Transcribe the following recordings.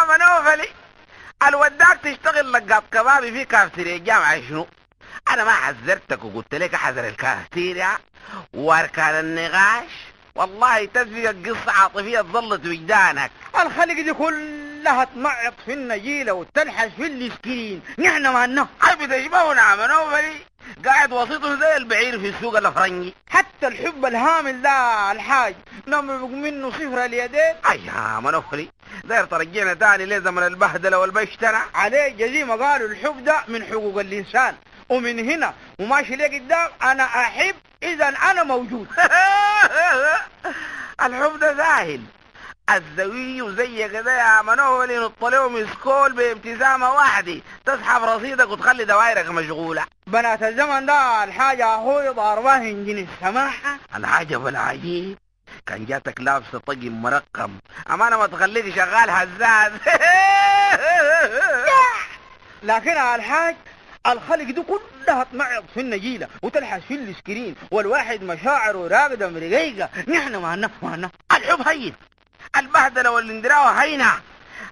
منوفلي الوداك تشتغل لقاط كبابي في كافتيريا الجامعة شنو؟ انا ما حذرتك وقلت لك حذر الكافتيريا واركان النقاش. والله تسبق القصة عاطفية ظلت وجدانك. الخلق دي كلها تمعط في النجيلة وتنحش في السكين، نحن مالنا. اي بتشبهنا منوفلي، قاعد وسيطه زي البعير في السوق الافرنجي. حتى الحب الهامل ده الحاج نمرق منه صفر اليدين. اي يا منوفلي داير ترجعنا تاني لزمن البهدله والبشتنه. عليه جزيمة قالوا الحب ده من حقوق الانسان، ومن هنا وماشي ليه قدام انا احب اذا انا موجود. الحب ده ساهل، الزوي وزي كده يا منوفلي نطلعوا مسكول بابتسامة واحدة تسحب رصيدك وتخلي دوائرك مشغولة. بنات الزمن ده الحاجة اخوي ضارباه انجن السماحة. العجب العجيب كان جاتك لابسة طقم مرقم، امانة ما تخليك شغال هزاز. لكن الحاج الخلق دي كلها تمعط في النجيلة وتلحس في السكرين، والواحد مشاعره راقدة مرقيقة. نحن مالنا الحب هين، البهدلة والاندراوة هينة،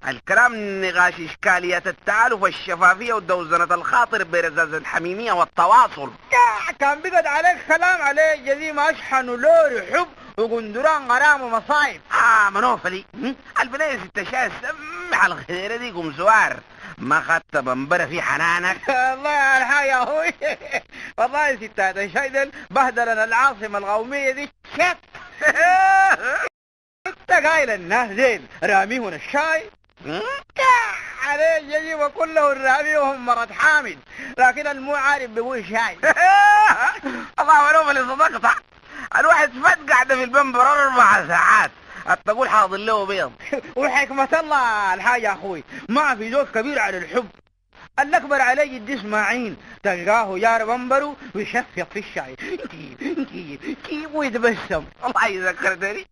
الكلام نقاش إشكاليات التعالف والشفافية والدوزنة الخاطر برزاز الحميمية والتواصل. كان بيقعد عليك كلام عليه جزيمة أشحن ولوري حب وقندران غرام ومصايب. منوفلي البنية ست شاي سمح الخيرة دي قم سوار ما خدت بنبرة في حنانك. الله يا الحاج يا أخوي، والله ستات الشاي دل بهدلنا العاصمة القومية دي شت. انت قايل الناس زين راميهن الشاي عليه جيبه كله الراميهم مرض حامد، لكن المو عارف بيقول شاي. الله منوفلي صدقت، الواحد فات قاعدة في البنبر 4 ساعات تقول حاضر له بيض. وحكمة الله الحاج يا اخوي ما في زوج كبير على الحب، الأكبر عليه جد اسماعيل تلقاه جار بنبره ويشفق في الشاي كيف ويتبسم. والله ذكرتني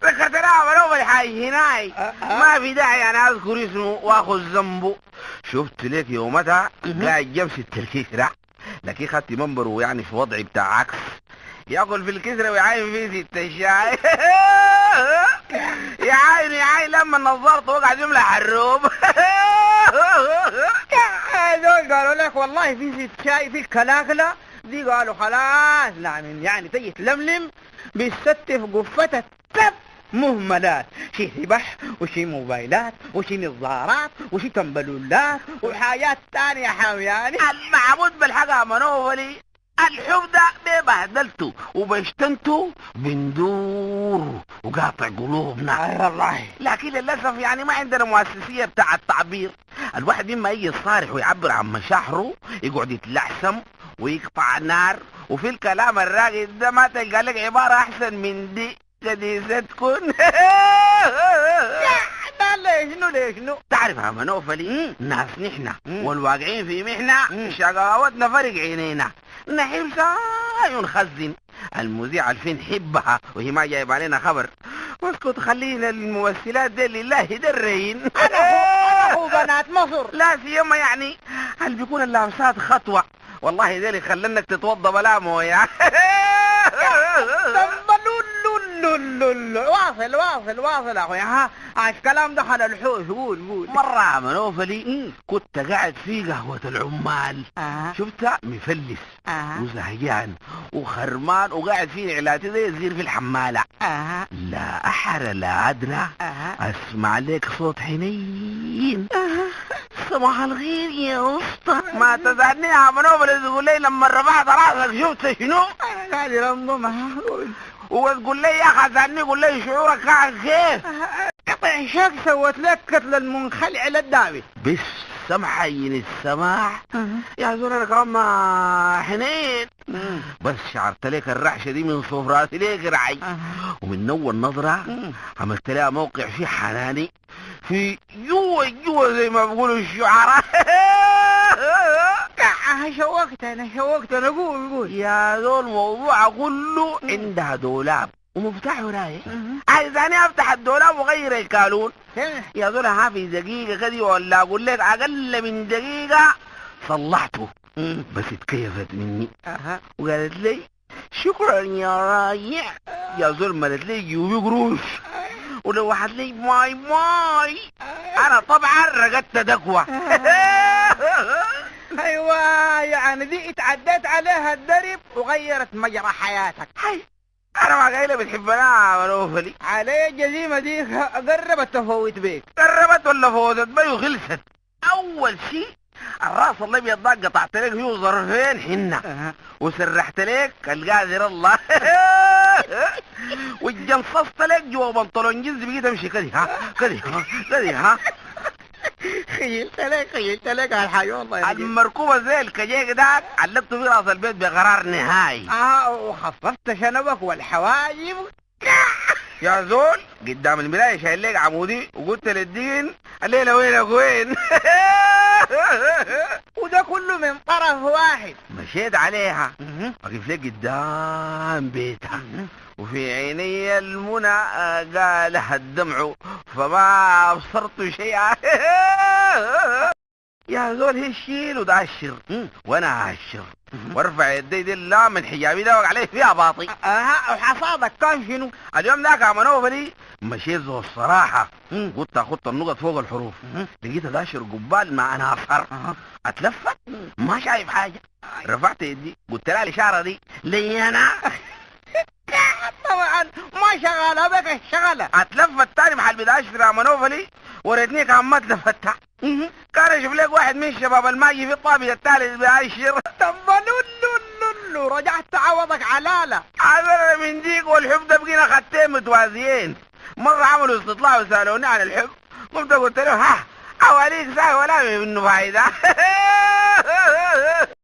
منوفلي حاج هناي ما في داعي انا اذكر اسمه واخذ ذنبه. شفت لك يومتها قاعد جنب ست الكسرة، لكن خدت منبره يعني في وضع بتاع عكس، ياكل في الكسرة ويعاين في ست الشاي. يعاين لما نظرت وقع جملة حروب. دول قالوا لك والله في ست شاي في الكلاكلة دي، قالوا خلاص نعم يعني تيجي تلملم بيستف قفة التب مهملات، شي سبح وشي موبايلات وشي نظارات وشي تنبلولات وحاجات تانية حامياني. المعبود بالحق منوفلي الحب ده ببهدلته وبشتنته بندور وقاطع قلوبنا. اي والله، لكن للاسف يعني ما عندنا مؤسسيه بتاع التعبير. الواحد مما يجي يصارح ويعبر عن مشاعره يقعد يتلعثم ويقطع نار، وفي الكلام الراقد ده ما تلقى لك عباره احسن من دي قديسة تكون. ليش نو تعرف يا منوفلي ناس نحن والواقعين في محنة شقاوتنا فرق عينينا، نحب ساي ونخزن المذيعة الفين نحبها وهي ما جايب علينا خبر، واسكت خلينا الممثلات دي لله درين. انا هو بنات مصر لا سيما يعني هل بيكون اللامسات خطوة، والله ذي اللي خلنك تتوضى بلا مويه. واصل اخوي. ها الكلام دخل الحوش. قول مرة يا منوفلي كنت قاعد في قهوة العمال شفتها مفلس وزهجان وخرمان وقاعد في علاتي زي الزير في الحمالة. لا أحر لا أدنى أسمع لك صوت حنين. صباح الخير يا اسطى. ما تزعلني يا منوفلي تقول لي لما رفعت راسك شفت شنو؟ قاعد يرمضمها وتقول لي يا خزاني قول لي شعورك كان كيف؟ قطع شاك سوت لك قتل المنخلع للداوي بس سمح عين السماح يا زول انا كمان ما حنين بس شعرت لك الرعشه دي من صوف راسي ليك رعي ومن اول نظره عملت لها موقع فيه حناني في جوا زي ما بيقولوا الشعراء. شوقت انا قول يا زول الموضوع كله عندها دولاب ومفتاحه رايح. عايزاني افتح الدولاب وغير الكالون يا زول ها في دقيقه كده ولا اقول لك اقل من دقيقه صلحته بس اتكيفت مني وقالت لي شكرا يا رايع. يا زول مالت لي جيوبي قروش ولو واحد لي ماي انا طبعا رقدت دقوة. ايوه يعني دي اتعدت عليها الدرب وغيرت مجرى حياتك. هاي انا مع قايله بتحبنا منوفلي عليه الجزيمة دي قربت تفوت بيك. قربت ولا فوزت بي وخلصت. اول شيء الراس الابيض ده قطعت لك فيه ظرفين حنه وسرحت لك القادر الله. واتجنصصت لك جوا بنطلون جنس بقيت امشي كده ها كده ها. خيلت لك هالحاجة والله يا رجل. المركوبة زي الكجيك ده علقته في راس البيت بقرار نهائي. وخففت شنبك والحواجب. يا زول قدام المراية شايل لك عمودي وقلت للدين الليلة وينك وين. وده كله من طرف واحد. مشيت عليها وقف لك قدام بيتها وفي عيني المنى قالها الدمع فما ابصرت شيئا. يا زول هي الشيل وده الشر وانا هالشر وارفع يدي دي لا من حجابي ده عليه فيها باطي. وحصادك كان شنو؟ اليوم ذاك يا منوفلي مشيت زو الصراحة قلت اخدت النقط فوق الحروف لقيت داشر قبال مع ناصر اتلفت ما شايف حاجة. رفعت يدي قلت لها الاشارة دي لي انا. طبعا ما شغالة بك الشغلة. اتلفت تاني محل بداشر يا منوفلي وريتني كان ما اتلفتها. كان اشوف لك واحد من الشباب الماجي في الطابق الثالث بأشر. طب لولو رجعت تعوضك علالة. عذرنا من ديك والحب ده بقينا خدتين متوازيين. مرة عملوا استطلاع وسألوني عن الحب قمت قلت له ها حواليك ساعة ولا منه فايدة.